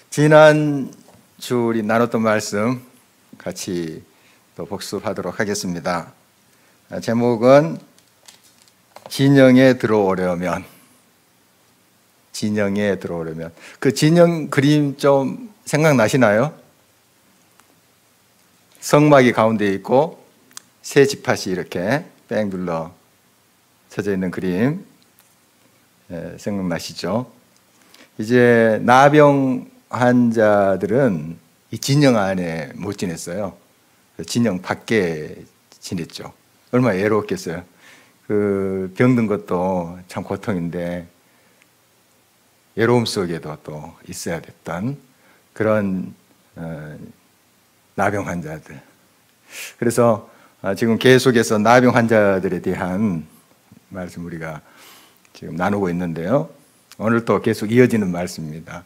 지난 주 우리 나눴던 말씀 같이 또 복습하도록 하겠습니다. 제목은 진영에 들어오려면. 진영에 들어오려면. 그 진영 그림 좀 생각나시나요? 성막이 가운데 있고 새 지팥이 이렇게 뺑 둘러 쳐져 있는 그림 생각나시죠? 이제 나병 환자들은 이 진영 안에 못 지냈어요. 진영 밖에 지냈죠. 얼마나 외로웠겠어요. 그 병든 것도 참 고통인데 외로움 속에도 또 있어야 됐던 그런 나병 환자들. 그래서 지금 계속해서 나병 환자들에 대한 말씀 우리가 지금 나누고 있는데요. 오늘 또 계속 이어지는 말씀입니다.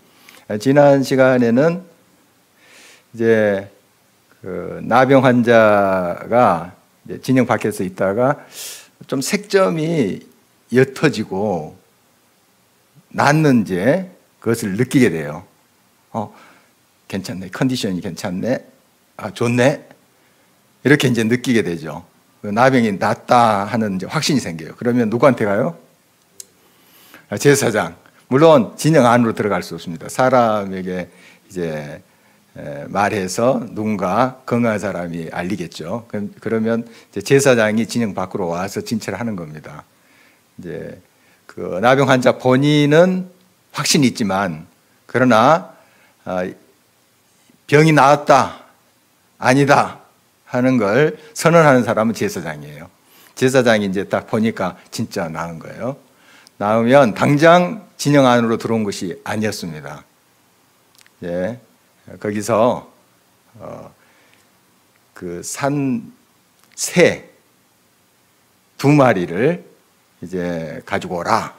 지난 시간에는 이제 그 나병 환자가 이제 진영 밖에서 있다가 좀 색점이 옅어지고 낫는지 그것을 느끼게 돼요. 괜찮네. 컨디션이 괜찮네. 좋네. 이렇게 이제 느끼게 되죠. 나병이 낫다 하는 이제 확신이 생겨요. 그러면 누구한테 가요? 제사장. 물론 진영 안으로 들어갈 수 없습니다. 사람에게 이제 말해서 누군가 건강한 사람이 알리겠죠. 그러면 이제 제사장이 진영 밖으로 와서 진찰을 하는 겁니다. 이제 그 나병 환자 본인은 확신이 있지만 그러나 병이 나았다, 아니다 하는 걸 선언하는 사람은 제사장이에요. 제사장이 이제 딱 보니까 진짜 나은 거예요. 나으면 당장 진영 안으로 들어온 것이 아니었습니다. 예, 거기서 그 산 새 2마리를 이제 가지고 오라.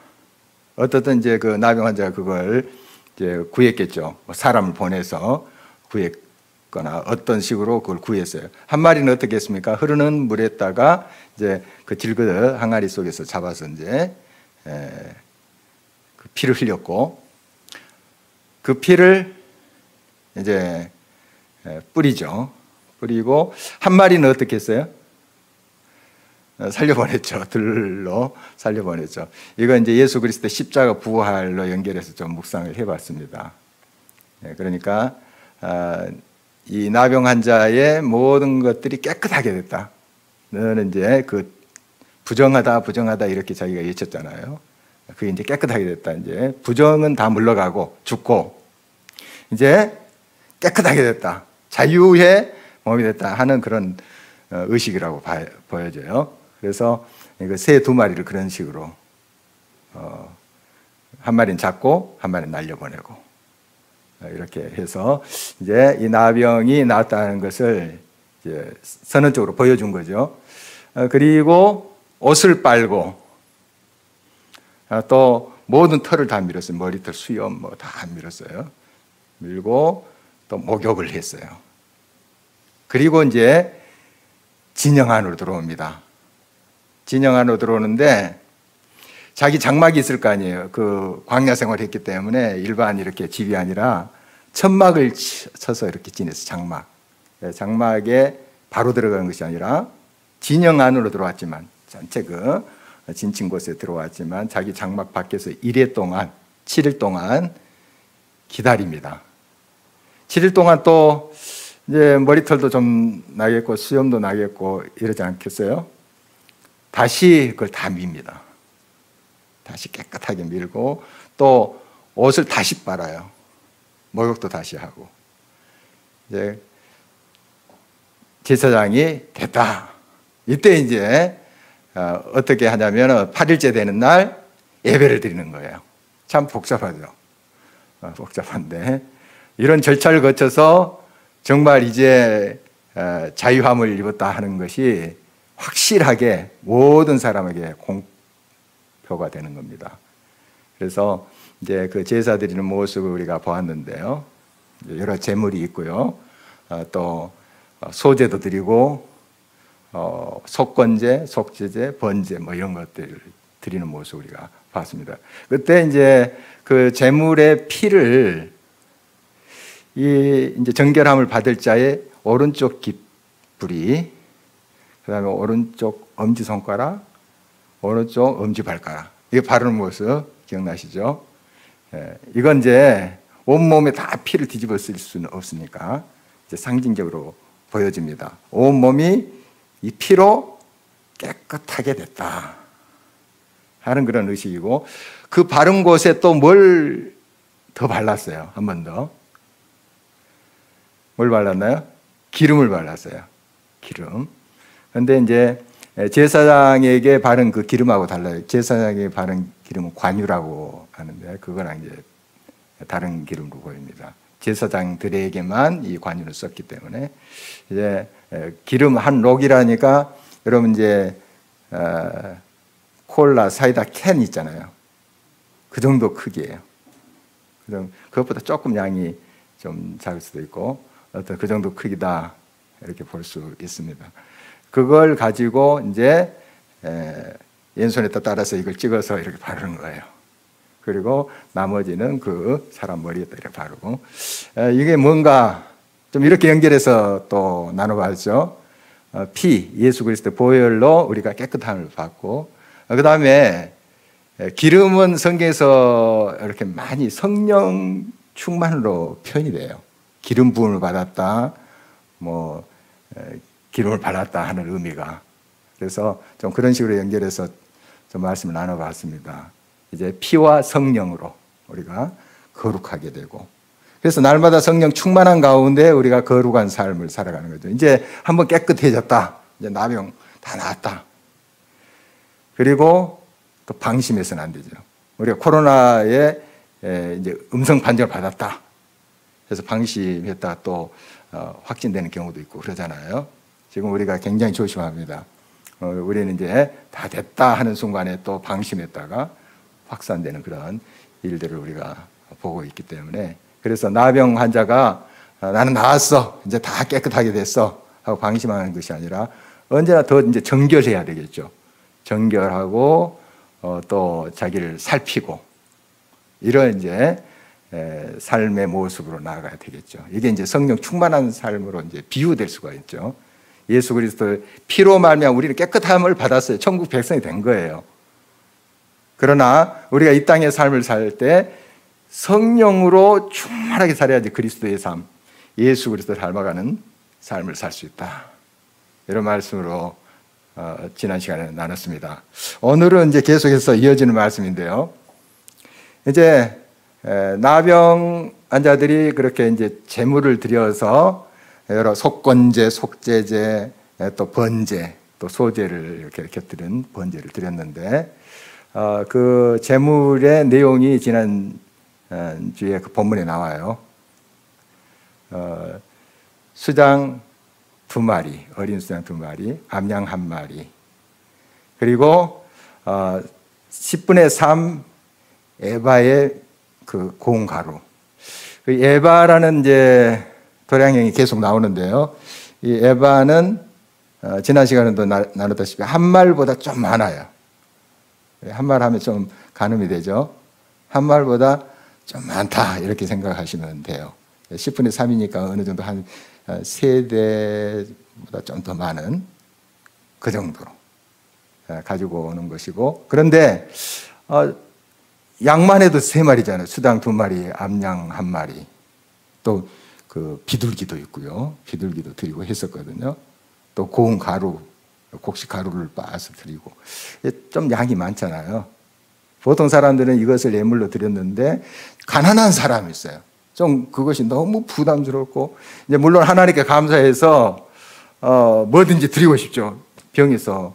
어떻든 이제 그 나병 환자가 그걸 이제 구했겠죠. 사람을 보내서 구했거나 어떤 식으로 그걸 구했어요. 한 마리는 어떻게 했습니까? 흐르는 물에다가 이제 그 질그릇 항아리 속에서 잡아서 이제 그 피를 흘렸고 그 피를 이제 뿌리죠. 뿌리고 한 마리는 어떻게 했어요? 살려보냈죠. 들로 살려보냈죠. 이거 이제 예수 그리스도 십자가 부활로 연결해서 좀 묵상을 해봤습니다. 그러니까 이 나병 환자의 모든 것들이 깨끗하게 됐다. 너는 이제 그 부정하다 이렇게 자기가 외쳤잖아요. 그게 이제 깨끗하게 됐다. 이제 부정은 다 물러가고 죽고 이제 깨끗하게 됐다. 자유의 몸이 됐다 하는 그런 의식이라고 보여져요. 그래서 새 2마리를 그런 식으로 한 마리는 잡고 한 마리는 날려보내고 이렇게 해서 이제 이 나병이 나았다는 것을 이제 선언적으로 보여준 거죠. 그리고 옷을 빨고 또 모든 털을 다 밀었어요. 머리털, 수염 뭐 다 밀었어요. 밀고 또 목욕을 했어요. 그리고 이제 진영 안으로 들어옵니다. 진영 안으로 들어오는데 자기 장막이 있을 거 아니에요. 그 광야 생활을 했기 때문에 일반 이렇게 집이 아니라 천막을 쳐서 이렇게 지냈어요. 장막. 장막에 바로 들어간 것이 아니라 진영 안으로 들어왔지만 전체 그 진친 곳에 들어왔지만 자기 장막 밖에서 1회 동안 7일 동안 기다립니다. 7일 동안 또 이제 머리털도 좀 나겠고 수염도 나겠고 이러지 않겠어요? 다시 그걸 다 밉니다. 다시 깨끗하게 밀고 또 옷을 다시 빨아요. 목욕도 다시 하고 이제 제사장이 됐다. 이때 이제 어떻게 하냐면 8일째 되는 날 예배를 드리는 거예요. 참 복잡하죠. 복잡한데 이런 절차를 거쳐서 정말 이제 자유함을 입었다 하는 것이 확실하게 모든 사람에게 공표가 되는 겁니다. 그래서 이제 그 제사 드리는 모습을 우리가 보았는데요. 여러 제물이 있고요. 또 소제도 드리고 속건제, 속제제, 번제 뭐 이런 것들을 드리는 모습 우리가 봤습니다. 그때 이제 그 제물의 피를 이 이제 정결함을 받을 자의 오른쪽 깃불이, 그다음에 오른쪽 엄지 손가락, 오른쪽 엄지 발가락, 이게 바르는 모습 기억나시죠? 이건 이제 온몸에 다 피를 뒤집어 쓸 수는 없으니까 이제 상징적으로 보여집니다. 온몸이 이 피로 깨끗하게 됐다 하는 그런 의식이고, 그 바른 곳에 또 뭘 더 발랐어요. 한 번 더. 뭘 발랐나요? 기름을 발랐어요. 기름. 그런데 이제 제사장에게 바른 그 기름하고 달라요. 제사장에게 바른 기름은 관유라고 하는데, 그거랑 이제 다른 기름으로 보입니다. 제사장들에게만 이 관유를 썼기 때문에, 이제 기름 한 록이라니까, 여러분 이제 콜라, 사이다 캔 있잖아요. 그 정도 크기예요. 그것보다 조금 양이 좀 작을 수도 있고, 어떤 그 정도 크기다 이렇게 볼 수 있습니다. 그걸 가지고 이제 왼손에다 따라서 이걸 찍어서 이렇게 바르는 거예요. 그리고 나머지는 그 사람 머리에다 이렇게 바르고, 이게 뭔가 좀 이렇게 연결해서 또 나눠봤죠. 피, 예수 그리스도의 보혈로 우리가 깨끗함을 받고, 그 다음에 기름은 성경에서 이렇게 많이 성령 충만으로 표현이 돼요. 기름 부음을 받았다, 뭐 기름을 발랐다 하는 의미가. 그래서 좀 그런 식으로 연결해서 좀 말씀을 나눠봤습니다. 이제 피와 성령으로 우리가 거룩하게 되고, 그래서 날마다 성령 충만한 가운데 우리가 거룩한 삶을 살아가는 거죠. 이제 한번 깨끗해졌다, 이제 나병 다 나았다. 그리고 또 방심해서는 안 되죠. 우리가 코로나에 이제 음성 판정을 받았다, 그래서 방심했다가 또 확진되는 경우도 있고 그러잖아요. 지금 우리가 굉장히 조심합니다. 우리는 이제 다 됐다 하는 순간에 또 방심했다가 확산되는 그런 일들을 우리가 보고 있기 때문에, 그래서 나병 환자가 나는 나았어, 이제 다 깨끗하게 됐어 하고 방심하는 것이 아니라 언제나 더 이제 정결해야 되겠죠. 정결하고 또 자기를 살피고, 이런 이제 삶의 모습으로 나아가야 되겠죠. 이게 이제 성령 충만한 삶으로 이제 비유될 수가 있죠. 예수 그리스도의 피로 말미암아 우리는 깨끗함을 받았어요. 천국 백성이 된 거예요. 그러나 우리가 이 땅의 삶을 살 때 성령으로 충만하게 살아야지 그리스도의 삶, 예수 그리스도를 닮아가는 삶을 살 수 있다. 이런 말씀으로 지난 시간에 나눴습니다. 오늘은 이제 계속해서 이어지는 말씀인데요. 이제 나병 환자들이 그렇게 이제 제물을 드려서 여러 속건제, 속죄제, 또 번제, 또 소제를 이렇게 곁들인 번제를 드렸는데, 그 제물의 내용이 지난 주에 그 본문에 나와요. 수장 2마리, 어린 수장 2마리, 암양 1마리, 그리고 10분의 3 에바의 그 고운 가루. 그 에바라는 이제 도량형이 계속 나오는데요. 이 에바는 지난 시간에도 나눴다시피 한 말보다 좀 많아요. 한 말 하면 좀 가늠이 되죠. 한 말보다 좀 많다 이렇게 생각하시면 돼요. 10분의 3이니까 어느 정도 한 세대보다 좀 더 많은 그 정도로 가지고 오는 것이고, 그런데 양만 해도 3마리잖아요. 수당 2마리, 암양 1마리, 또 그 비둘기도 있고요. 비둘기도 드리고 했었거든요. 또 고운 가루, 곡식 가루를 빻아서 드리고, 좀 양이 많잖아요. 보통 사람들은 이것을 예물로 드렸는데 가난한 사람이 있어요. 좀 그것이 너무 부담스럽고, 이제 물론 하나님께 감사해서 뭐든지 드리고 싶죠. 병에서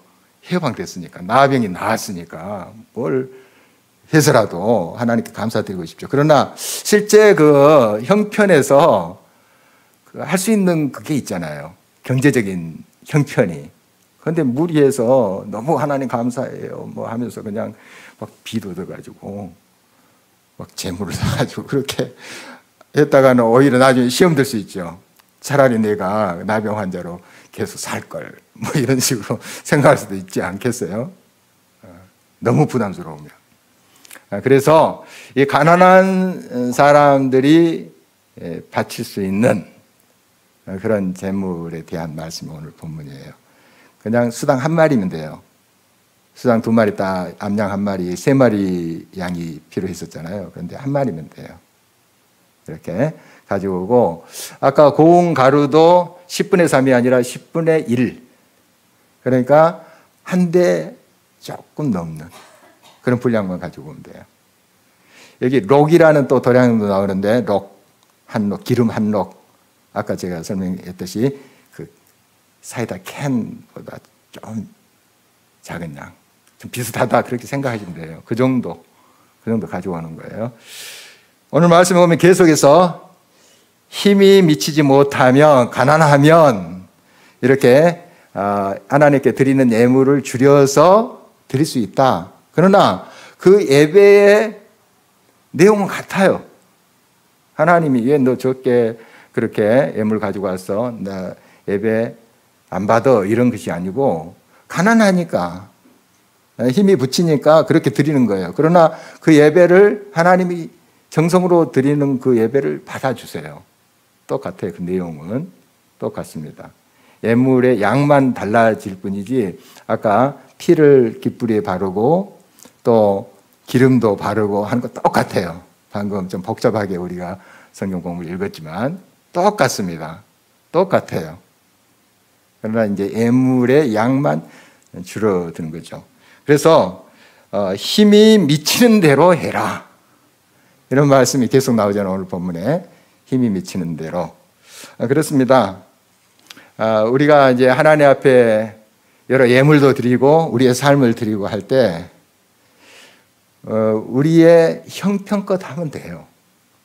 해방됐으니까, 나병이 나았으니까 뭘 해서라도 하나님께 감사드리고 싶죠. 그러나 실제 그 형편에서 할 수 있는 그게 있잖아요. 경제적인 형편이. 그런데 무리해서 너무 하나님 감사해요 뭐 하면서 그냥 막 빚 얻어가지고 막 재물을 사가지고 그렇게 했다가는 오히려 나중에 시험 들 수 있죠. 차라리 내가 나병 환자로 계속 살 걸, 뭐 이런 식으로 생각할 수도 있지 않겠어요? 너무 부담스러우면. 그래서 이 가난한 사람들이 바칠 수 있는 그런 제물에 대한 말씀이 오늘 본문이에요. 그냥 수당 한 마리면 돼요. 수당 두 마리 딱, 암양 한 마리, 세 마리 양이 필요했었잖아요. 그런데 한 마리면 돼요. 이렇게 가지고 오고, 아까 고운 가루도 10분의 3이 아니라 10분의 1. 그러니까 한 대 조금 넘는 그런 분량만 가지고 오면 돼요. 여기 록이라는 또 도량도 나오는데, 록, 한 록, 기름 한 록. 아까 제가 설명했듯이 그 사이다 캔보다 좀 작은 양. 좀 비슷하다 그렇게 생각하시면 돼요. 그 정도 가지고 오는 거예요. 오늘 말씀에 보면 계속해서 힘이 미치지 못하면, 가난하면 이렇게 하나님께 드리는 예물을 줄여서 드릴 수 있다. 그러나 그 예배의 내용은 같아요. 하나님이 왜 너 적게 그렇게 예물 가지고 와서 나 예배 안 받아 이런 것이 아니고, 가난하니까 힘이 붙이니까 그렇게 드리는 거예요. 그러나 그 예배를 하나님이 정성으로 드리는 그 예배를 받아주세요. 똑같아요. 그 내용은 똑같습니다. 예물의 양만 달라질 뿐이지, 아까 피를 깃불에 바르고 또 기름도 바르고 하는 거 똑같아요. 방금 좀 복잡하게 우리가 성경 공부를 읽었지만 똑같습니다. 똑같아요. 그러나 이제 예물의 양만 줄어드는 거죠. 그래서 힘이 미치는 대로 해라, 이런 말씀이 계속 나오잖아요. 오늘 본문에 힘이 미치는 대로. 그렇습니다. 우리가 이제 하나님 앞에 여러 예물도 드리고 우리의 삶을 드리고 할 때 우리의 형편껏 하면 돼요.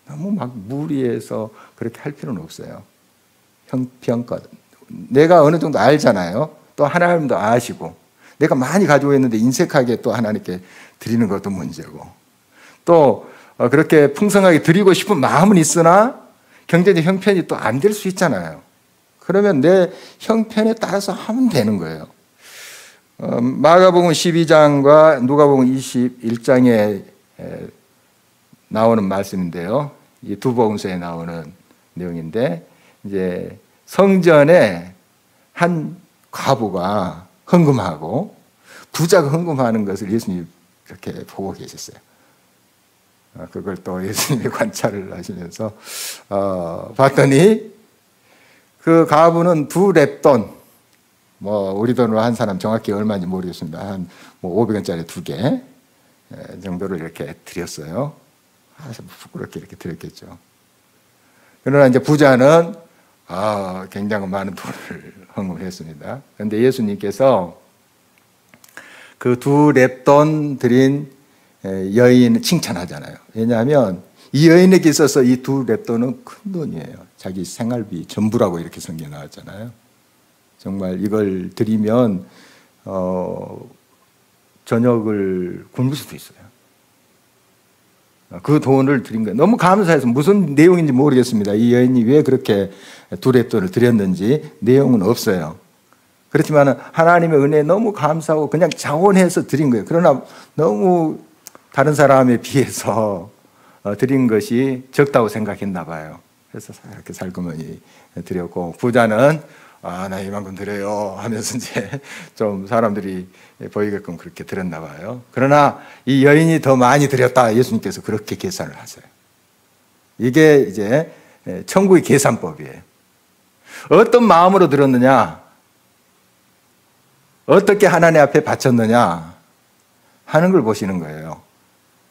너무 막 무리해서 그렇게 할 필요는 없어요. 형편껏. 내가 어느 정도 알잖아요. 또 하나님도 아시고, 내가 많이 가지고 있는데 인색하게 또 하나님께 드리는 것도 문제고, 또 그렇게 풍성하게 드리고 싶은 마음은 있으나 경제적 형편이 또 안 될 수 있잖아요. 그러면 내 형편에 따라서 하면 되는 거예요. 마가복음 12장과 누가복음 21장에 나오는 말씀인데요. 이 두 복음서에 나오는 내용인데, 이제 성전에 한 과부가 헌금하고 부자가 헌금하는 것을 예수님이 이렇게 보고 계셨어요. 그걸 또 예수님이 관찰을 하시면서 봤더니 그 과부는 두 렙돈, 우리 돈으로 한 사람 정확히 얼마인지 모르겠습니다. 한 500원짜리 두 개 정도를 이렇게 드렸어요. 부끄럽게 이렇게 드렸겠죠. 그러나 이제 부자는 굉장히 많은 돈을 헌금했습니다. 그런데 예수님께서 그 두 렙돈 드린 여인을 칭찬하잖아요. 왜냐하면 이 여인에게 있어서 이 두 렙돈은 큰 돈이에요. 자기 생활비 전부라고 이렇게 성경에 나왔잖아요. 정말 이걸 드리면 저녁을 굶을 수도 있어요. 그 돈을 드린 거예요. 너무 감사해서, 무슨 내용인지 모르겠습니다. 이 여인이 왜 그렇게 두 렙돈을 드렸는지 내용은 없어요. 그렇지만 하나님의 은혜에 너무 감사하고 그냥 자원해서 드린 거예요. 그러나 너무 다른 사람에 비해서 드린 것이 적다고 생각했나 봐요. 그래서 이렇게 살그머니 드렸고, 부자는 나 이만큼 드려요 하면서 이제 좀 사람들이 보이게끔 그렇게 드렸나 봐요. 그러나 이 여인이 더 많이 드렸다, 예수님께서 그렇게 계산을 하세요. 이게 이제 천국의 계산법이에요. 어떤 마음으로 드렸느냐, 어떻게 하나님 앞에 바쳤느냐 하는 걸 보시는 거예요.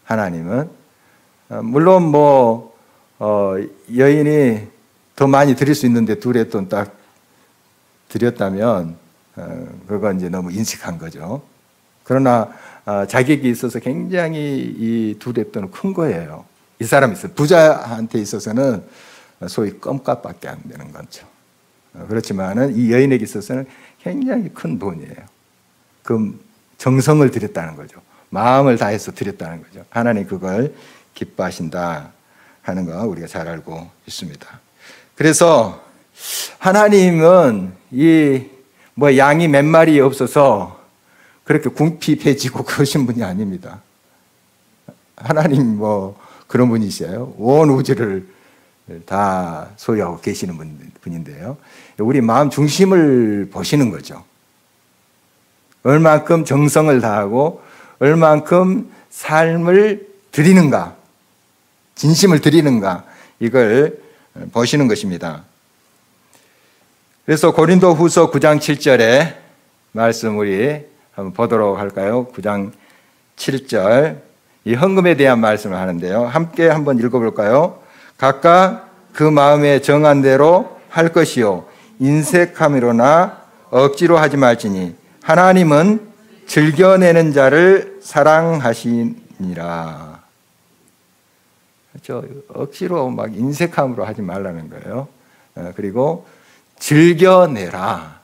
하나님은 물론 여인이 더 많이 드릴 수 있는데 두 렙돈 딱 드렸다면 그건 이제 너무 인식한 거죠. 그러나 자격이 있어서 굉장히 이 두 렙돈은 큰 거예요. 이 사람이 있어요. 부자한테 있어서는 소위 껌값밖에 안 되는 거죠. 그렇지만은 이 여인에게 있어서는 굉장히 큰 돈이에요. 그 정성을 드렸다는 거죠. 마음을 다해서 드렸다는 거죠. 하나님 그걸 기뻐하신다 하는 거 우리가 잘 알고 있습니다. 그래서 하나님은 양이 몇 마리 없어서 그렇게 궁핍해지고 그러신 분이 아닙니다. 하나님 그런 분이세요. 온 우주를 다 소유하고 계시는 분인데요. 우리 마음 중심을 보시는 거죠. 얼만큼 정성을 다하고 얼만큼 삶을 드리는가, 진심을 드리는가, 이걸 보시는 것입니다. 그래서 고린도 후서 9장 7절에 말씀 우리 한번 보도록 할까요? 9장 7절, 이 헌금에 대한 말씀을 하는데요. 함께 한번 읽어볼까요? 각각 그 마음에 정한 대로 할 것이요 인색함으로나 억지로 하지 말지니 하나님은 즐겨내는 자를 사랑하시니라. 그렇죠? 억지로 막 인색함으로 하지 말라는 거예요. 그리고 즐겨내라.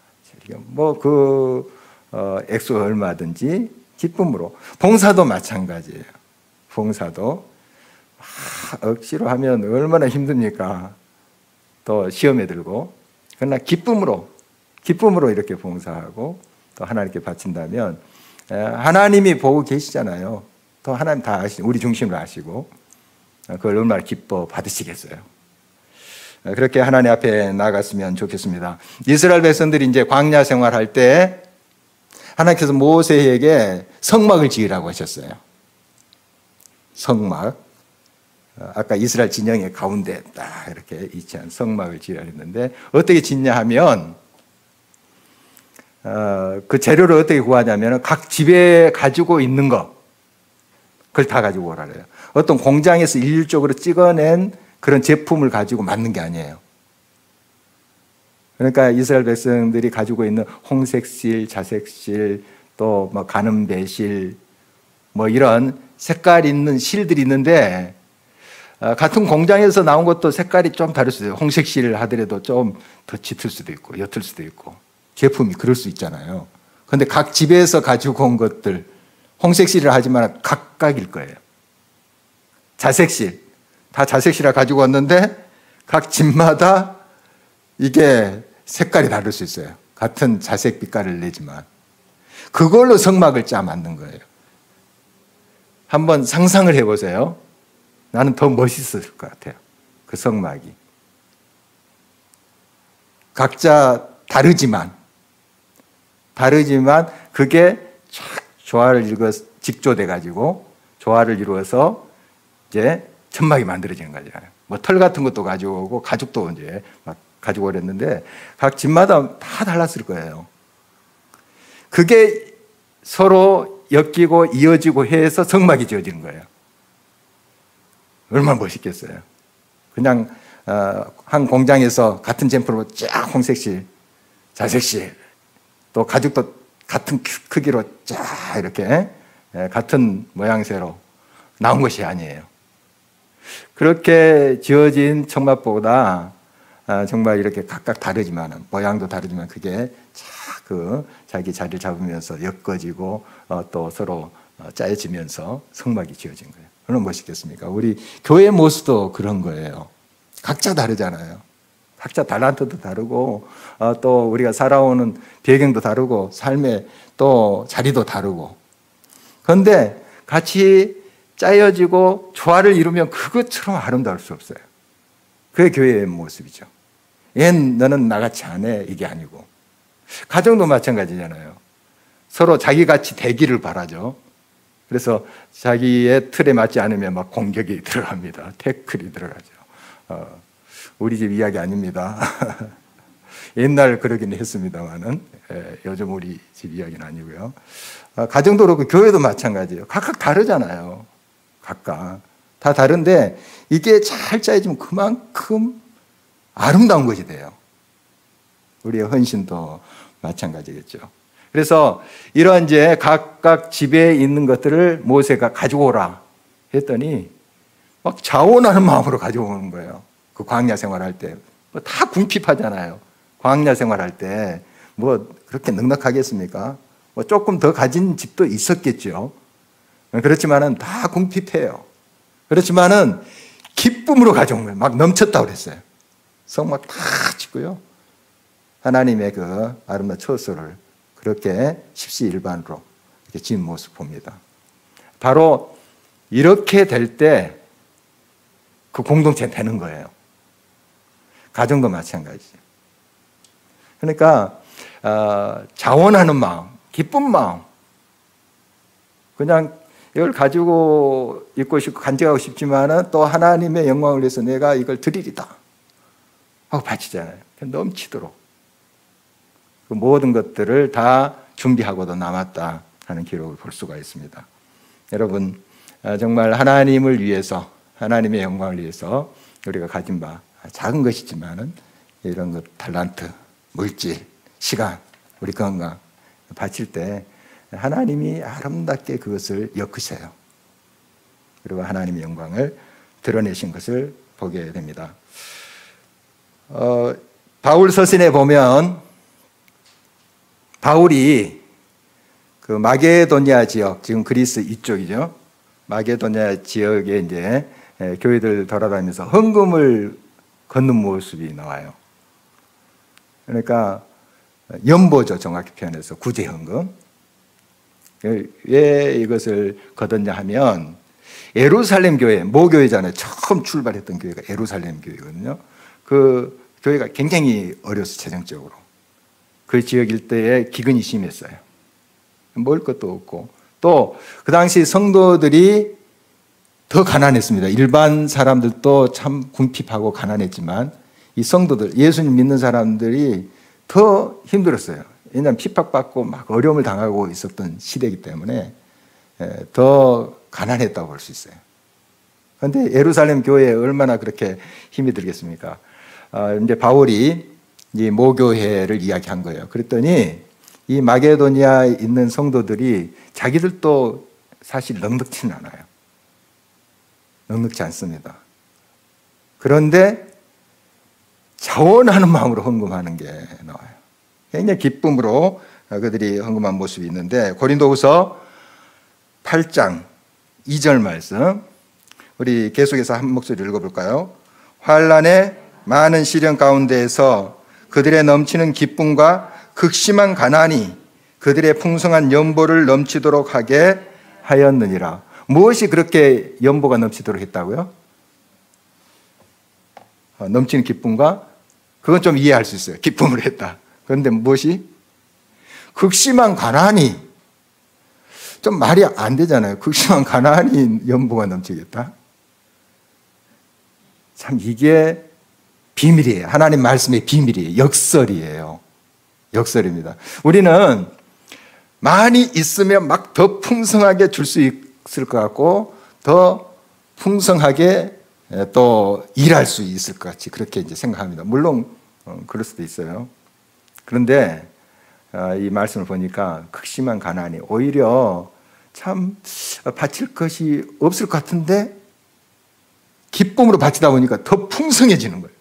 액수 얼마든지 기쁨으로. 봉사도 마찬가지예요. 봉사도 억지로 하면 얼마나 힘듭니까? 또 시험에 들고. 그러나 기쁨으로 이렇게 봉사하고 또 하나님께 바친다면 하나님이 보고 계시잖아요. 또 하나님 다 아시고 우리 중심을 아시고 그걸 얼마나 기뻐 받으시겠어요. 그렇게 하나님 앞에 나갔으면 좋겠습니다. 이스라엘 백성들이 이제 광야 생활할 때 하나님께서 모세에게 성막을 지으라고 하셨어요. 성막. 아까 이스라엘 진영의 가운데 딱 이렇게 위치한 성막을 지으라고 했는데 어떻게 짓냐 하면 그 재료를 어떻게 구하냐면 각 집에 가지고 있는 거 그걸 다 가지고 오라 그래요. 어떤 공장에서 일률적으로 찍어낸 그런 제품을 가지고 만든 게 아니에요. 그러니까 이스라엘 백성들이 가지고 있는 홍색실, 자색실, 또 뭐 가늠배실, 뭐 이런 색깔 있는 실들이 있는데 같은 공장에서 나온 것도 색깔이 좀 다를 수도 있어요. 홍색실을 하더라도 좀 더 짙을 수도 있고 옅을 수도 있고 제품이 그럴 수 있잖아요. 그런데 각 집에서 가지고 온 것들 홍색실을 하지만 각각일 거예요. 자색실 다 자색실을 가지고 왔는데 각 집마다 이게 색깔이 다를 수 있어요. 같은 자색 빛깔을 내지만 그걸로 성막을 짜 만든 거예요. 한번 상상을 해보세요. 나는 더 멋있었을 것 같아요. 그 성막이 각자 다르지만 그게 쫙 조화를 이루어 직조돼 가지고 조화를 이루어서 이제 천막이 만들어지는 거잖아요. 뭐 털 같은 것도 가지고 오고 가죽도 이제 막 가지고 오랬는데 각 집마다 다 달랐을 거예요. 그게 서로 엮이고 이어지고 해서 성막이 지어지는 거예요. 얼마나 멋있겠어요. 그냥 한 공장에서 같은 제품으로 쫙 홍색실, 자색실, 또 가죽도 같은 크기로 쫙 이렇게 같은 모양새로 나온 것이 아니에요. 그렇게 지어진 청막보다 정말 이렇게 각각 다르지만 모양도 다르지만 그게 자기 자리를 잡으면서 엮어지고 또 서로 짜여지면서 성막이 지어진 거예요. 얼마나 멋있겠습니까? 우리 교회 모습도 그런 거예요. 각자 다르잖아요. 각자 달란트도 다르고 또 우리가 살아오는 배경도 다르고 삶의 또 자리도 다르고 그런데 같이 짜여지고 조화를 이루면 그것처럼 아름다울 수 없어요. 그게 교회의 모습이죠. 너는 나같이 안 해 이게 아니고 가정도 마찬가지잖아요. 서로 자기같이 되기를 바라죠. 그래서 자기의 틀에 맞지 않으면 막 공격이 들어갑니다. 태클이 들어가죠. 우리 집 이야기 아닙니다. 옛날 그러긴 했습니다만은 요즘 우리 집 이야기는 아니고요. 가정도 그렇고 교회도 마찬가지예요. 각각 다르잖아요. 각각 다 다른데 이게 잘 짜여지면 그만큼 아름다운 것이 돼요. 우리의 헌신도 마찬가지겠죠. 그래서 이런 이제 각각 집에 있는 것들을 모세가 가지고 오라 했더니 막 자원하는 마음으로 가지고 오는 거예요. 그 광야 생활할 때 다 궁핍하잖아요. 광야 생활할 때 뭐 그렇게 넉넉하겠습니까? 뭐 조금 더 가진 집도 있었겠죠. 그렇지만은 다 궁핍해요. 그렇지만은 기쁨으로 가져온 거예요. 막 넘쳤다고 그랬어요. 성막 다 짓고요. 하나님의 그 아름다운 처소를 그렇게 십시일반으로 이렇게 지은 모습 봅니다. 바로 이렇게 될 때 그 공동체는 되는 거예요. 가정도 마찬가지죠. 그러니까 자원하는 마음, 기쁜 마음, 그냥 이걸 가지고 있고 싶고 간직하고 싶지만은 또 하나님의 영광을 위해서 내가 이걸 드리리다 하고 바치잖아요. 넘치도록 그 모든 것들을 다 준비하고도 남았다 하는 기록을 볼 수가 있습니다. 여러분, 정말 하나님을 위해서, 하나님의 영광을 위해서 우리가 가진 바 작은 것이지만은 이런 것, 달란트, 물질, 시간, 우리 건강 바칠 때 하나님이 아름답게 그것을 엮으세요. 그리고 하나님의 영광을 드러내신 것을 보게 됩니다. 바울 서신에 보면 바울이 그 마게도니아 지역, 지금 그리스 이쪽이죠. 마게도니아 지역에 이제 교회들 돌아다니면서 헌금을 걷는 모습이 나와요. 그러니까 연보죠, 정확히 표현해서 구제헌금. 왜 이것을 거뒀냐 하면 예루살렘 교회, 모교회잖아요. 처음 출발했던 교회가 예루살렘 교회거든요. 그 교회가 굉장히 어려서 재정적으로 그 지역 일대에 기근이 심했어요. 먹을 것도 없고 또 그 당시 성도들이 더 가난했습니다. 일반 사람들도 참 궁핍하고 가난했지만 이 성도들, 예수님 믿는 사람들이 더 힘들었어요. 왜냐하면 핍박받고 막 어려움을 당하고 있었던 시대이기 때문에 더 가난했다고 볼 수 있어요. 그런데 예루살렘 교회에 얼마나 그렇게 힘이 들겠습니까? 이제 바울이 이 모교회를 이야기한 거예요. 그랬더니 이 마게도니아에 있는 성도들이 자기들도 사실 넉넉치는 않아요. 넉넉지 않습니다. 그런데 자원하는 마음으로 헌금하는 게 나와요. 굉장히 기쁨으로 그들이 헌금한 모습이 있는데 고린도후서 8장 2절 말씀 우리 계속해서 한 목소리 읽어볼까요? 환난의 많은 시련 가운데에서 그들의 넘치는 기쁨과 극심한 가난이 그들의 풍성한 연보를 넘치도록 하게 하였느니라. 무엇이 그렇게 연보가 넘치도록 했다고요? 넘치는 기쁨과 그건 좀 이해할 수 있어요. 기쁨을 했다. 그런데 무엇이? 극심한 가난이 좀 말이 안 되잖아요. 극심한 가난이 연보가 넘치겠다. 참 이게 비밀이에요. 하나님 말씀의 비밀이에요. 역설이에요. 역설입니다. 우리는 많이 있으면 막 더 풍성하게 줄 수 있을 것 같고 더 풍성하게 또 일할 수 있을 것 같이 그렇게 이제 생각합니다. 물론 그럴 수도 있어요. 그런데 이 말씀을 보니까 극심한 가난이 오히려 참 바칠 것이 없을 것 같은데 기쁨으로 바치다 보니까 더 풍성해지는 거예요.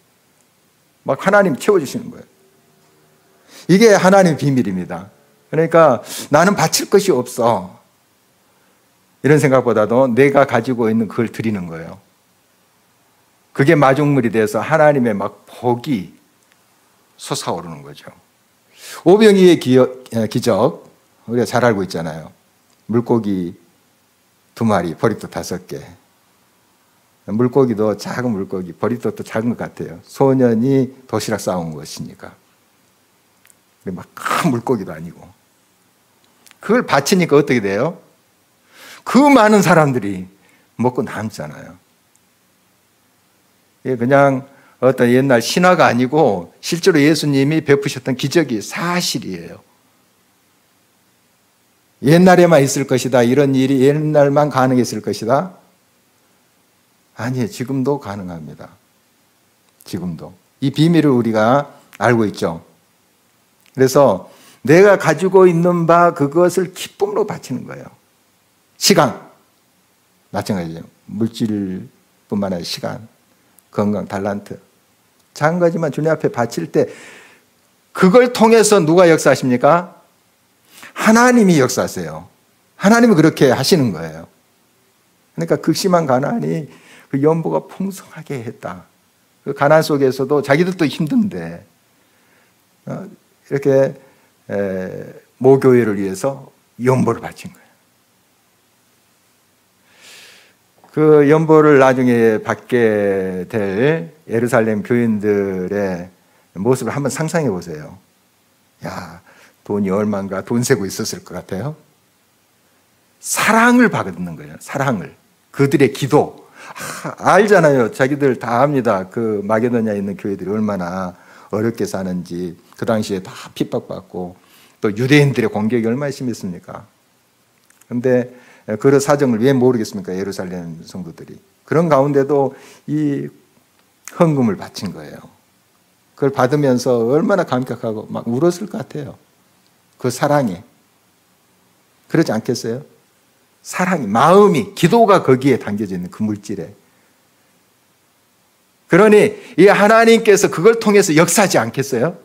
막 하나님 채워주시는 거예요. 이게 하나님의 비밀입니다. 그러니까 나는 바칠 것이 없어. 이런 생각보다도 내가 가지고 있는 그걸 드리는 거예요. 그게 마중물이 돼서 하나님의 막 복이 솟아오르는 거죠. 오병이의 기적 우리가 잘 알고 있잖아요. 물고기 2마리, 보리떡 5개. 물고기도 작은 물고기, 보리떡도 작은 것 같아요. 소년이 도시락 싸온 것이니까. 막 큰 물고기도 아니고. 그걸 바치니까 어떻게 돼요? 그 많은 사람들이 먹고 남잖아요. 이게 그냥 어떤 옛날 신화가 아니고 실제로 예수님이 베푸셨던 기적이 사실이에요. 옛날에만 있을 것이다. 이런 일이 옛날만 가능했을 것이다. 아니에요. 지금도 가능합니다. 지금도. 이 비밀을 우리가 알고 있죠. 그래서 내가 가지고 있는 바 그것을 기쁨으로 바치는 거예요. 시간. 마찬가지예요. 물질뿐만 아니라 시간, 건강, 달란트. 작은 거지만 주님 앞에 바칠 때 그걸 통해서 누가 역사하십니까? 하나님이 역사하세요. 하나님이 그렇게 하시는 거예요. 그러니까 극심한 가난이 그 연보가 풍성하게 했다. 그 가난 속에서도 자기들도 힘든데 이렇게 모교회를 위해서 연보를 바친 거예요. 그 연보를 나중에 받게 될 예루살렘 교인들의 모습을 한번 상상해 보세요. 야, 돈이 얼마인가 돈 세고 있었을 것 같아요. 사랑을 받는 거예요. 사랑을. 그들의 기도. 알잖아요. 자기들 다 압니다. 그 마게도냐에 있는 교회들이 얼마나 어렵게 사는지. 그 당시에 다 핍박받고 또 유대인들의 공격이 얼마나 심했습니까? 그런데 그 사정을 왜 모르겠습니까? 예루살렘 성도들이. 그런 가운데도 이 헌금을 바친 거예요. 그걸 받으면서 얼마나 감격하고 막 울었을 것 같아요. 그 사랑에. 그러지 않겠어요? 사랑이, 마음이, 기도가 거기에 담겨져 있는 그 물질에. 그러니 이 하나님께서 그걸 통해서 역사하지 않겠어요?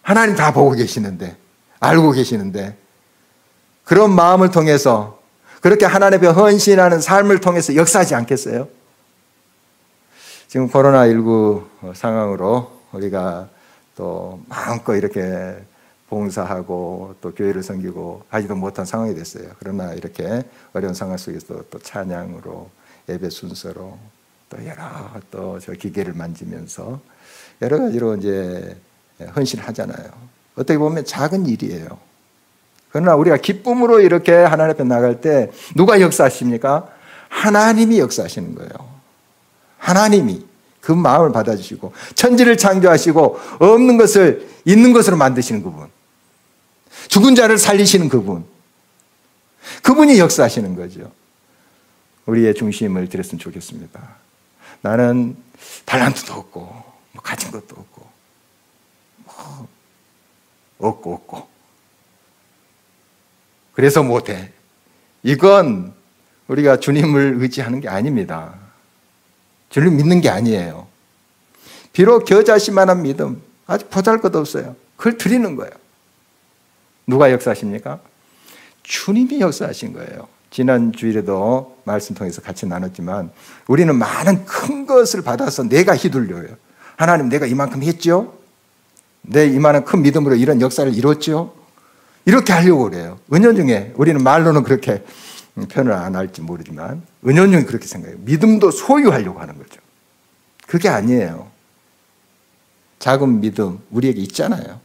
하나님 다 보고 계시는데, 알고 계시는데, 그런 마음을 통해서 그렇게 하나님 앞에 헌신하는 삶을 통해서 역사하지 않겠어요? 지금 코로나19 상황으로 우리가 또 마음껏 이렇게 봉사하고 또 교회를 섬기고 하지도 못한 상황이 됐어요. 그러나 이렇게 어려운 상황 속에서 또 찬양으로 예배 순서로 또 여러 또 저 기계를 만지면서 여러 가지로 이제 헌신을 하잖아요. 어떻게 보면 작은 일이에요. 그러나 우리가 기쁨으로 이렇게 하나님 앞에 나갈 때 누가 역사하십니까? 하나님이 역사하시는 거예요. 하나님이 그 마음을 받아주시고 천지를 창조하시고 없는 것을 있는 것으로 만드시는 그분, 죽은 자를 살리시는 그분, 그분이 역사하시는 거죠. 우리의 중심을 드렸으면 좋겠습니다. 나는 달란트도 없고 뭐 가진 것도 없고 뭐 없고 그래서 못해. 이건 우리가 주님을 의지하는 게 아닙니다. 주님 믿는 게 아니에요. 비록 겨자씨만한 믿음, 아주 보잘것없어요. 그걸 드리는 거예요. 누가 역사하십니까? 주님이 역사하신 거예요. 지난 주일에도 말씀 통해서 같이 나눴지만 우리는 많은 큰 것을 받아서 내가 휘둘려요. 하나님, 내가 이만큼 했죠? 내 이만한 큰 믿음으로 이런 역사를 이뤘죠? 이렇게 하려고 그래요. 은연중에 우리는 말로는 그렇게 표현을 안 할지 모르지만 은연중에 그렇게 생각해요. 믿음도 소유하려고 하는 거죠. 그게 아니에요. 작은 믿음 우리에게 있잖아요.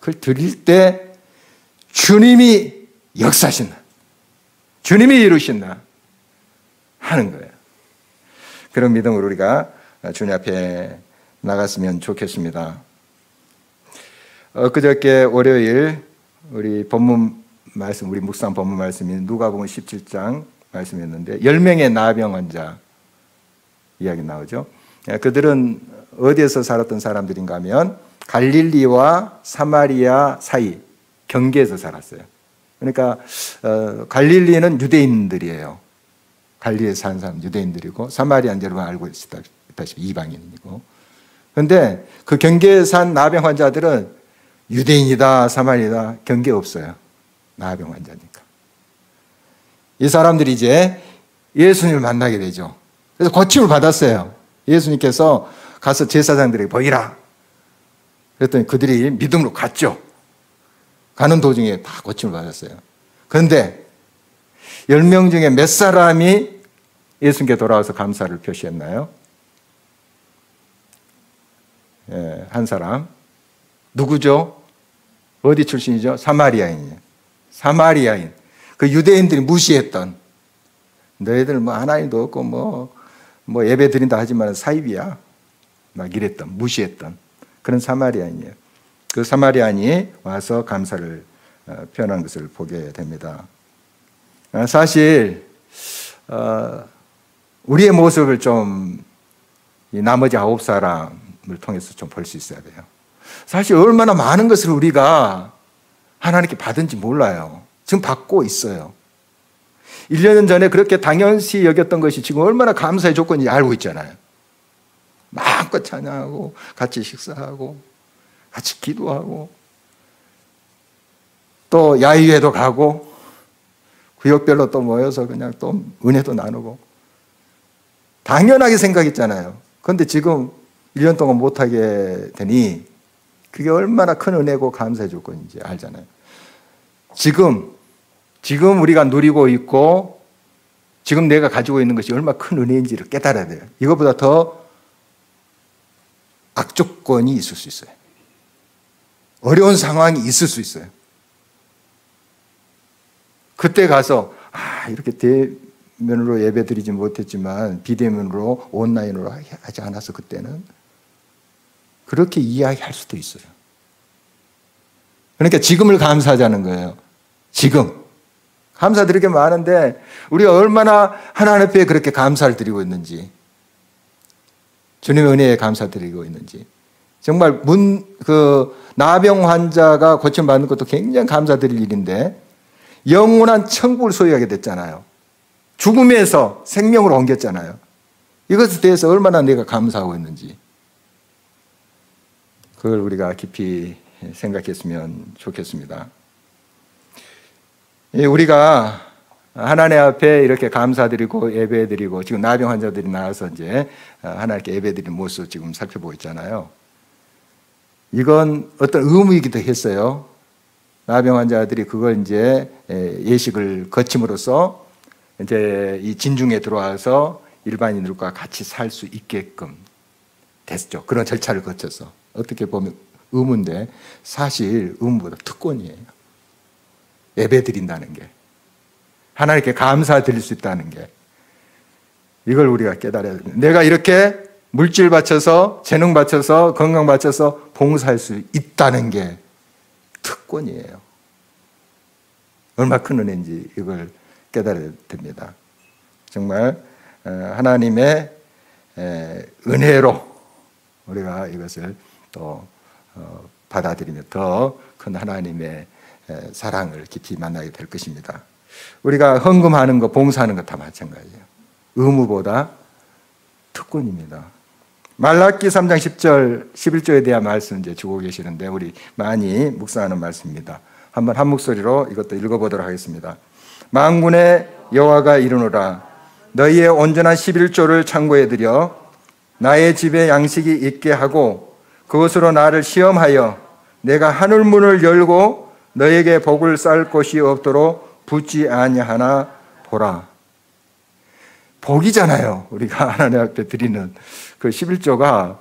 그걸 드릴 때 주님이 역사하신다, 주님이 이루신다 하는 거예요. 그런 믿음으로 우리가 주님 앞에 나갔으면 좋겠습니다. 엊그저께 월요일 우리 본문 말씀, 우리 묵상 본문 말씀이 누가복음 17장 말씀이었는데 10명의 나병 환자 이야기 나오죠. 그들은 어디에서 살았던 사람들인가 하면 갈릴리와 사마리아 사이 경계에서 살았어요. 그러니까 갈릴리는 유대인들이에요. 갈릴리에 사는 사람 유대인들이고 사마리아는 여러분 알고 있다시피 이방인이고. 그런데 그 경계에 산 나병 환자들은 유대인이다 사마리아다 경계 없어요. 나병 환자니까. 이 사람들이 이제 예수님을 만나게 되죠. 그래서 고침을 받았어요. 예수님께서 가서 제사장들에게 보이라. 그랬더니 그들이 믿음으로 갔죠. 가는 도중에 다 고침을 받았어요. 그런데 10명 중에 몇 사람이 예수님께 돌아와서 감사를 표시했나요? 예, 한 사람. 누구죠? 어디 출신이죠? 사마리아인이에요. 사마리아인. 그 유대인들이 무시했던, 너희들 뭐 하나님도 없고 뭐 예배 드린다 하지만 사입이야. 막 이랬던, 무시했던 그런 사마리아인이에요. 그 사마리아인이 와서 감사를 표현한 것을 보게 됩니다. 사실 우리의 모습을 좀 이 나머지 9사람을 통해서 좀 볼 수 있어야 돼요. 사실 얼마나 많은 것을 우리가 하나님께 받은지 몰라요. 지금 받고 있어요. 1년 전에 그렇게 당연시 여겼던 것이 지금 얼마나 감사의 조건인지 알고 있잖아요. 마음껏 찬양하고 같이 식사하고 같이 기도하고 또 야유회도 가고 구역별로 또 모여서 그냥 또 은혜도 나누고 당연하게 생각했잖아요. 그런데 지금 1년 동안 못하게 되니 그게 얼마나 큰 은혜고 감사의 조건인지 알잖아요. 지금 우리가 누리고 있고 지금 내가 가지고 있는 것이 얼마나 큰 은혜인지를 깨달아야 돼요. 이것보다 더 악조건이 있을 수 있어요. 어려운 상황이 있을 수 있어요. 그때 가서 이렇게 대면으로 예배드리지 못했지만 비대면으로 온라인으로 하지 않아서 그때는 그렇게 이야기할 수도 있어요. 그러니까 지금을 감사하자는 거예요. 지금 감사드릴 게 많은데 우리가 얼마나 하나님 앞에 그렇게 감사를 드리고 있는지, 주님의 은혜에 감사드리고 있는지. 정말 나병 환자가 고침받는 것도 굉장히 감사드릴 일인데 영원한 천국을 소유하게 됐잖아요. 죽음에서 생명으로 옮겼잖아요. 이것에 대해서 얼마나 내가 감사하고 있는지, 그걸 우리가 깊이 생각했으면 좋겠습니다. 우리가 하나님 앞에 이렇게 감사드리고 예배드리고, 지금 나병 환자들이 나와서 이제 하나님께 예배드리는 모습 지금 살펴보고 있잖아요. 이건 어떤 의무이기도 했어요. 나병 환자들이 그걸 이제 예식을 거침으로써 이제 이 진중에 들어와서 일반인들과 같이 살 수 있게끔 됐죠. 그런 절차를 거쳐서. 어떻게 보면 의무인데 사실 의무보다 특권이에요. 예배 드린다는 게, 하나님께 감사드릴 수 있다는 게, 이걸 우리가 깨달아야 됩니다. 내가 이렇게 물질 바쳐서, 재능 바쳐서, 건강 바쳐서 봉사할 수 있다는 게 특권이에요. 얼마나 큰 은혜인지 이걸 깨달아야 됩니다. 정말 하나님의 은혜로 우리가 이것을 또 받아들이며 더 큰 하나님의 사랑을 깊이 만나게 될 것입니다. 우리가 헌금하는 것, 봉사하는 것 다 마찬가지예요. 의무보다 특권입니다. 말라기 3장 10절, 11절에 대한 말씀 이제 주고 계시는데 우리 많이 묵상하는 말씀입니다. 한번 한 목소리로 이것도 읽어보도록 하겠습니다. 만군의 여호와가 이르노라, 너희의 온전한 11조를 창고에 들여 나의 집에 양식이 있게 하고 그것으로 나를 시험하여 내가 하늘문을 열고 너에게 복을 쌀 곳이 없도록 붙지 아니하나 보라. 복이잖아요. 우리가 하나님 앞에 드리는 그 11조가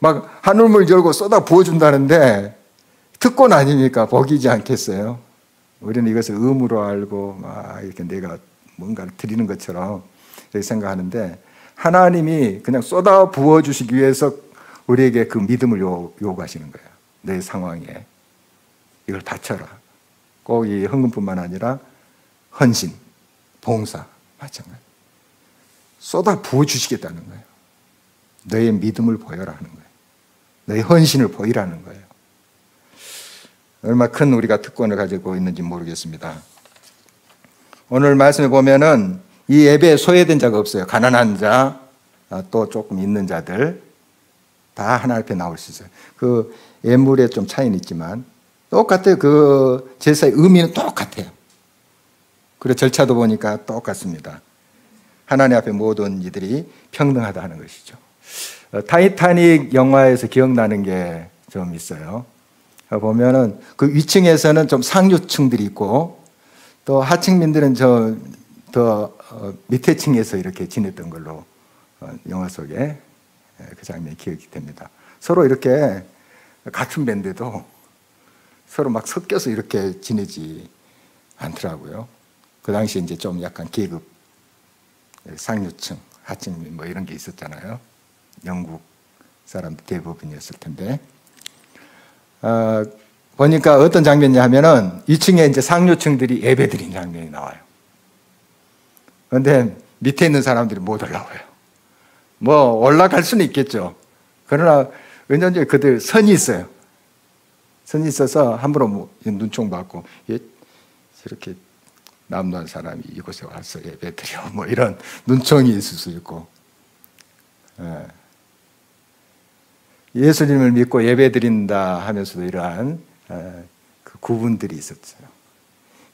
막 하늘문을 열고 쏟아 부어준다는데 특권 아닙니까? 복이지 않겠어요? 우리는 이것을 의무로 알고 막 이렇게 내가 뭔가를 드리는 것처럼 이렇게 생각하는데, 하나님이 그냥 쏟아 부어주시기 위해서 우리에게 그 믿음을 요구하시는 거예요. 내 상황에 이걸 바쳐라. 꼭 이 헌금뿐만 아니라 헌신, 봉사 마찬가지. 쏟아 부어주시겠다는 거예요. 너의 믿음을 보여라 하는 거예요. 너의 헌신을 보이라는 거예요. 얼마나 큰 우리가 특권을 가지고 있는지 모르겠습니다. 오늘 말씀에 보면은 이 예배에 소외된 자가 없어요. 가난한 자, 또 조금 있는 자들 다 하나님 앞에 나올 수 있어요. 그 예물에 좀 차이는 있지만 똑같아요. 그 제사의 의미는 똑같아요. 그리고 절차도 보니까 똑같습니다. 하나님 앞에 모든 이들이 평등하다 하는 것이죠. 타이타닉 영화에서 기억나는 게 좀 있어요. 보면은 그 위층에서는 좀 상류층들이 있고 또 하층민들은 더 밑에 층에서 이렇게 지냈던 걸로 영화 속에 그 장면이 기억이 됩니다. 서로 이렇게 같은 밴드도 서로 막 섞여서 이렇게 지내지 않더라고요. 그 당시에 이제 좀 약간 계급, 상류층, 하층민 뭐 이런 게 있었잖아요. 영국 사람들 대부분이었을 텐데. 보니까 어떤 장면이냐 하면은 2층에 이제 상류층들이 예배 드린 장면이 나와요. 그런데 밑에 있는 사람들이 못 올라와요. 뭐 올라갈 수는 있겠죠. 그러나 왜냐하면 그들 선이 있어요. 선이 있어서 함부로 뭐 눈총 받고 저렇게 남는 사람이 이곳에 와서 예배 드려 뭐 이런 눈총이 있을 수 있고, 예수님을 믿고 예배 드린다 하면서도 이러한 그 구분들이 있었어요.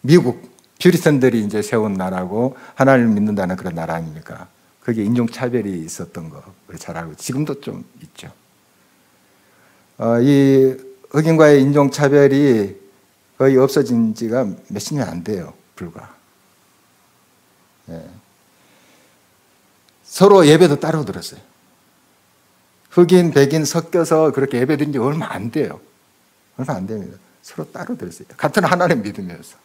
미국 퓨리턴들이 이제 세운 나라고 하나님을 믿는다는 그런 나라 아닙니까? 거기에 인종차별이 있었던 거 우리 잘 알고, 지금도 좀 있죠. 이 흑인과의 인종차별이 거의 없어진 지가 몇십 년 안 돼요, 불과. 서로 예배도 따로 드렸어요. 흑인, 백인 섞여서 그렇게 예배 드린 지 얼마 안 돼요. 얼마 안 됩니다. 서로 따로 드렸어요. 같은 하나님 믿으면서.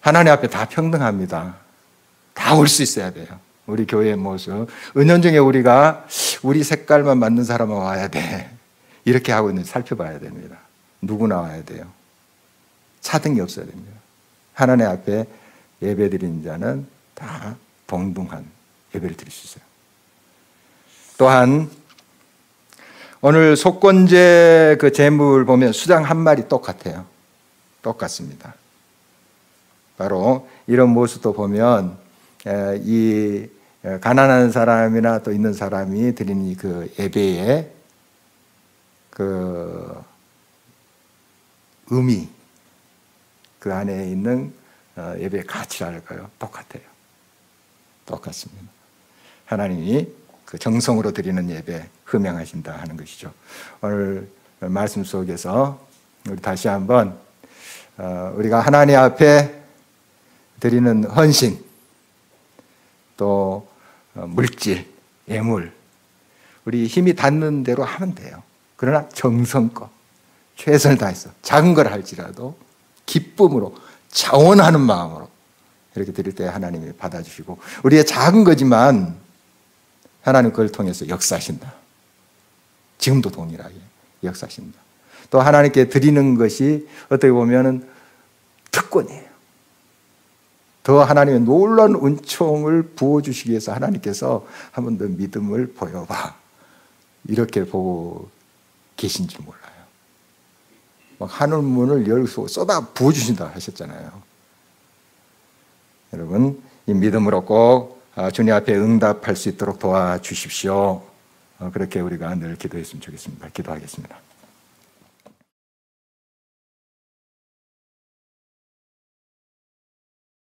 하나님 앞에 다 평등합니다. 다 올 수 있어야 돼요. 우리 교회의 모습. 은연중에 우리가 우리 색깔만 맞는 사람만 와야 돼. 이렇게 하고 있는지 살펴봐야 됩니다. 누구나 와야 돼요. 차등이 없어야 됩니다. 하나님 앞에 예배 드리는 자는 다 동등한 예배를 드릴 수 있어요. 또한 오늘 속건제 그 제물 보면 수장 한 마리 똑같아요. 똑같습니다. 바로 이런 모습도 보면 이 가난한 사람이나 또 있는 사람이 드리는 그 예배의 그 의미, 그 안에 있는 예배의 가치랄까요? 똑같아요. 똑같습니다. 하나님이 그 정성으로 드리는 예배 흠양하신다 하는 것이죠. 오늘 말씀 속에서 우리 다시 한번 우리가 하나님 앞에 드리는 헌신, 또 물질, 예물, 우리 힘이 닿는 대로 하면 돼요. 그러나 정성껏 최선을 다해서 작은 걸 할지라도 기쁨으로 자원하는 마음으로 이렇게 드릴 때 하나님이 받아주시고, 우리의 작은 거지만 하나님 그걸 통해서 역사하신다. 지금도 동일하게 역사하신다. 또 하나님께 드리는 것이 어떻게 보면 특권이에요. 더 하나님의 놀라운 은총을 부어주시기 위해서 하나님께서 한 번 더 믿음을 보여봐, 이렇게 보고 계신지 몰라요. 막 하늘 문을 열고 쏟아 부어주신다 하셨잖아요. 여러분, 이 믿음으로 꼭 주님 앞에 응답할 수 있도록 도와주십시오. 그렇게 우리가 늘 기도했으면 좋겠습니다. 기도하겠습니다.